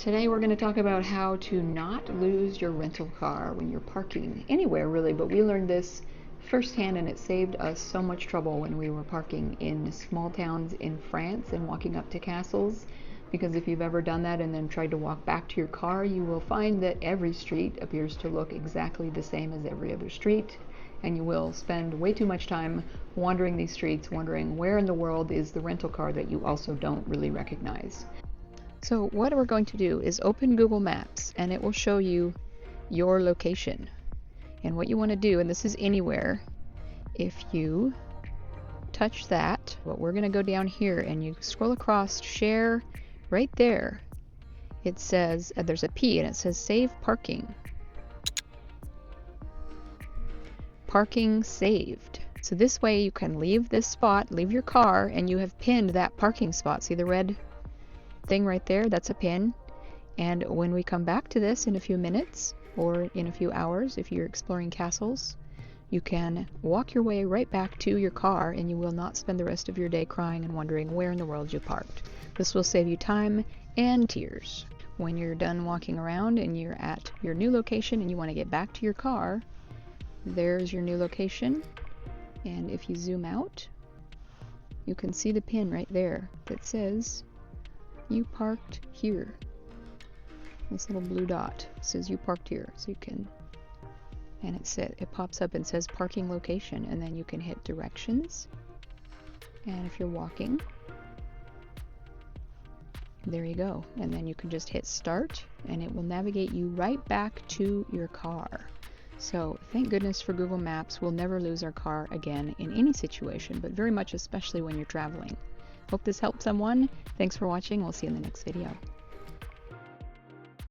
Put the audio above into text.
Today we're going to talk about how to not lose your rental car when you're parking anywhere really, but we learned this firsthand and it saved us so much trouble when we were parking in small towns in France and walking up to castles, because if you've ever done that and then tried to walk back to your car, you will find that every street appears to look exactly the same as every other street, and you will spend way too much time wandering these streets wondering where in the world is the rental car that you also don't really recognize. So what we're going to do is open Google Maps and it will show you your location. And what you want to do, and this is anywhere, if you touch that, but we're going to go down here and you scroll across share right there. It says, there's a P and it says save parking. Parking saved. So this way you can leave this spot, leave your car, and you have pinned that parking spot. See the red thing right there? That's a pin. And when we come back to this in a few minutes or in a few hours, if you're exploring castles, you can walk your way right back to your car and you will not spend the rest of your day crying and wondering where in the world you parked. This will save you time and tears. When you're done walking around and you're at your new location and you want to get back to your car, there's your new location. And if you zoom out, you can see the pin right there that says you parked here. This little blue dot says you parked here, so you can, and it pops up and says parking location, and then you can hit directions, and if you're walking, there you go, and then you can just hit start and it will navigate you right back to your car. So thank goodness for Google Maps. We'll never lose our car again in any situation, but very much especially when you're traveling. Hope this helped someone. Thanks for watching. We'll see you in the next video.